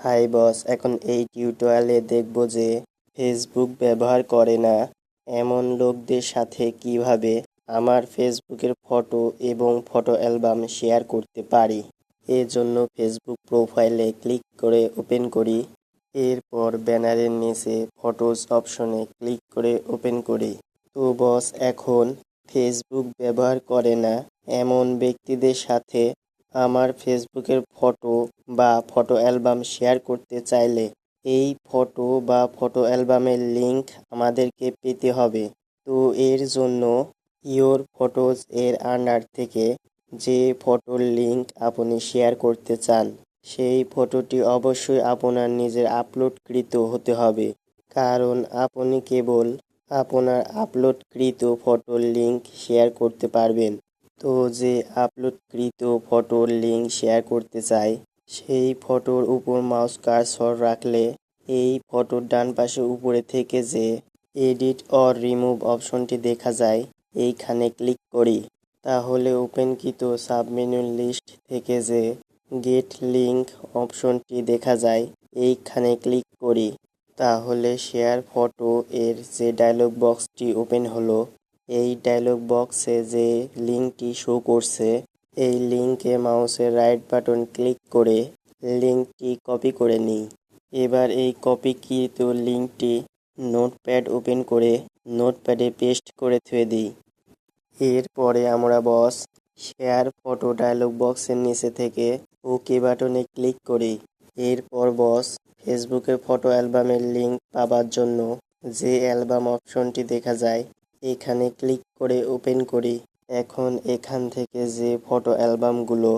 Hi boss, এখন এই টিউটোরিয়ালে দেখব যে ফেসবুক ব্যবহার করে না এমন লোকদের সাথে কিভাবে আমার ফেসবুকের ফটো এবং ফটো অ্যালবাম শেয়ার করতে পারি। এর জন্য ফেসবুক প্রোফাইলে ক্লিক করে ওপেন করি। এরপর ব্যানারের নিচে ফটোজ অপশনে ক্লিক করে ওপেন করি। তো বস, এখন ফেসবুক ব্যবহার করে না এমন ব্যক্তিদের সাথে আমার ফেসবুকের ফটো বা ফটো অ্যালবাম শেয়ার করতে চাইলে এই ফটো বা ফটো অ্যালবামের লিংক আমাদেরকে পেতে হবে। তো এর জন্য ইওর ফটোজ এর আন্ডার থেকে যে ফটোর লিংক আপনি শেয়ার করতে চান সেই ফটোটি অবশ্যই আপনার নিজের আপলোডকৃত হতে হবে, কারণ আপনি কেবল আপনার আপলোডকৃত ফটোর লিংক শেয়ার করতে পারবেন। তো যে আপলোডকৃত ফটোর লিংক শেয়ার করতে চাই সেই ফটোর উপর মাউস কার্সর রাখলে এই ফটোর ডান পাশে উপরে থেকে যে এডিট অর রিমুভ অপশনটি দেখা যায় এইখানে ক্লিক করি। তাহলে ওপেনকৃত সাবমেনুর লিস্ট থেকে যে গেট লিংক অপশনটি দেখা যায় এইখানে ক্লিক করি। তাহলে শেয়ার ফটো এর যে ডায়লগ বক্সটি ওপেন হলো, এই ডায়লগ বক্সে যে লিংকটি শো করছে এই লিংকে মাউসের রাইট বাটন ক্লিক করে লিংকটি কপি করে নিই। এবার এই কপিকৃত লিংকটি নোটপ্যাড ওপেন করে নোটপ্যাডে পেস্ট করে থুয়ে দিই। এরপরে আমরা বস শেয়ার ফটো ডায়লগ বক্সের নিচে থেকে ওকে বাটনে ক্লিক করি। এরপর বস ফেসবুকের ফটো অ্যালবামের লিংক পাবার জন্য যে অ্যালবাম অপশনটি দেখা যায় এখানে ক্লিক করে ওপেন করি। এখন এখান থেকে যে ফটো অ্যালবামগুলো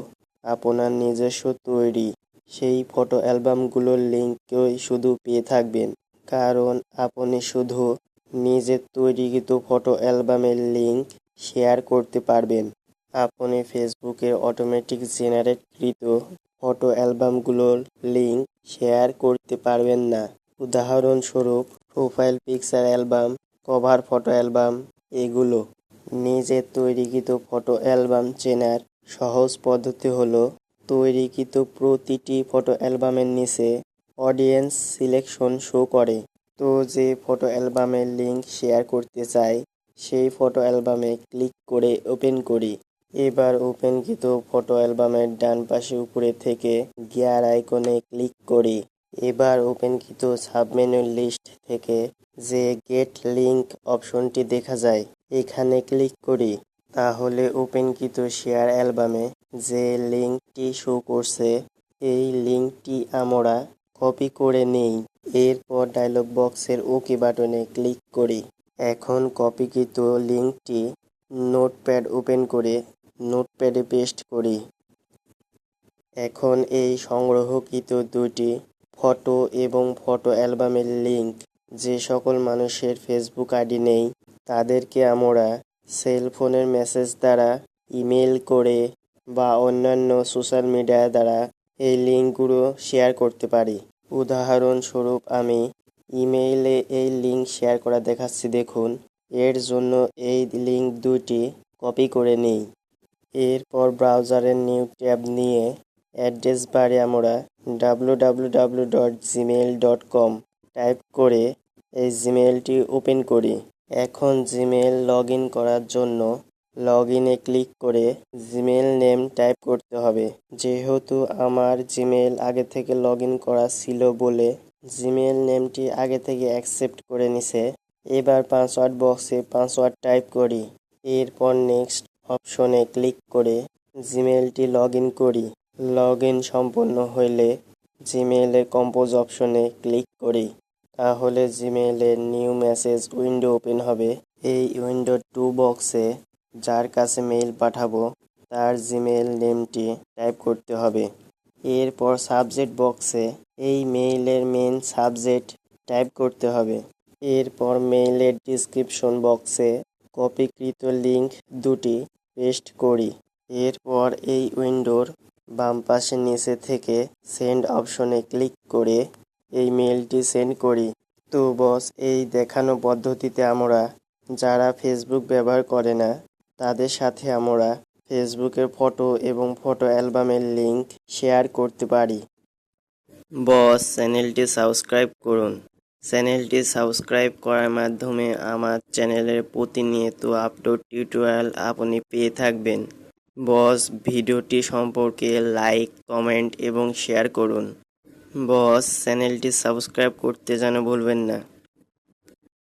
আপনার নিজস্ব তৈরি সেই ফটো অ্যালবামগুলোর লিংকই শুধু পেয়ে থাকবেন, কারণ আপনি শুধু নিজের তৈরিকৃত ফটো অ্যালবামের লিংক শেয়ার করতে পারবেন। আপনি ফেসবুকের অটোমেটিক জেনারেটকৃত ফটো অ্যালবামগুলোর লিংক শেয়ার করতে পারবেন না। উদাহরণস্বরূপ profile picture album, cover photo album এগুলো। নিজের তৈরিকৃত ফটো অ্যালবাম চেনার সহজ পদ্ধতি হলো তৈরিকৃত প্রতিটি ফটো অ্যালবামের নিচে অডিয়েন্স সিলেকশন শো করে। তো যে ফটো অ্যালবামের লিংক শেয়ার করতে চাই সেই ফটো অ্যালবামে ক্লিক করে ওপেন করি। এবার ওপেনকৃত ফটো অ্যালবামের ডান পাশে উপরে থেকে গিয়ার আইকনে ক্লিক করি। এবার ওপেনকৃত সাবমেনুর লিস্ট থেকে যে গেট লিংক অপশনটি দেখা যায় এখানে ক্লিক করি। তাহলে ওপেনকৃত শেয়ার অ্যালবামে যে লিংকটি শো করছে এই লিংকটি আমরা কপি করে নেই। এরপর ডায়লগ বক্সের ওকে বাটনে ক্লিক করি। এখন কপিকৃত লিংকটি নোটপ্যাড ওপেন করে নোটপ্যাডে পেস্ট করি। এখন এই সংগ্রহকৃত দুটি ফটো এবং ফটো অ্যালবামের লিংক যে সকল মানুষের ফেসবুক আইডি নেই তাদেরকে আমরা সেলফোনের মেসেজ দ্বারা, ইমেল করে বা অন্যান্য সোশ্যাল মিডিয়া দ্বারা এই লিঙ্কগুলো শেয়ার করতে পারি। উদাহরণস্বরূপ আমি ইমেইলে এই লিঙ্ক শেয়ার করা দেখাচ্ছি, দেখুন। এর জন্য এই লিঙ্ক দুটি কপি করে নিই। এরপর ব্রাউজারের নিউ ট্যাব নিয়ে অ্যাড্রেস বারে আমরা www.gmail.com টাইপ করে এই জিমেইলটি ওপেন করি। এখন জিমেইল লগ ইন করার জন্য লগ ইনে ক্লিক করে জিমেইল নেম টাইপ করতে হবে। যেহেতু আমার জিমেইল আগে থেকে লগ ইন করা ছিল বলে জিমেইল নেমটি আগে থেকে অ্যাকসেপ্ট করে নিছে। এবার পাসওয়ার্ড বক্সে পাসওয়ার্ড টাইপ করি। এরপর নেক্সট অপশনে ক্লিক করে জিমেইলটি লগ ইন করি। লগ ইন সম্পন্ন হইলে জিমেইলের কম্পোজ অপশনে ক্লিক করি। তাহলে জিমেইলের নিউ মেসেজ উইন্ডো ওপেন হবে। এই উইন্ডো 2 বক্সে যার কাছে মেইল পাঠাবো তার জিমেইল নেমটি টাইপ করতে হবে। এরপর সাবজেক্ট বক্সে এই মেইলের মেন সাবজেক্ট টাইপ করতে হবে। এরপর মেইলের ডিসক্রিপশন বক্সে কপিকৃত লিংক দুটি পেস্ট করি। এরপর এই উইন্ডোর বাম পাশে নিচে থেকে সেন্ড অপশনে ক্লিক করে এই মেইলটি সেন্ড করি। তো বস, এই দেখানো পদ্ধতিতে আমরা যারা ফেসবুক ব্যবহার করে না তাদের সাথে আমরা ফেসবুকের ফটো এবং ফটো অ্যালবামের লিংক শেয়ার করতে পারি। বস, চ্যানেলটি সাবস্ক্রাইব করুন। চ্যানেলটি সাবস্ক্রাইব করার মাধ্যমে আমার চ্যানেলের প্রতিনিয়ত আপলোড টিউটোরিয়াল আপনি পেয়ে থাকবেন। বস, ভিডিওটি সম্পর্কে লাইক, কমেন্ট এবং শেয়ার করুন। বস, চ্যানেলটি সাবস্ক্রাইব করতে যেন ভুলবেন না।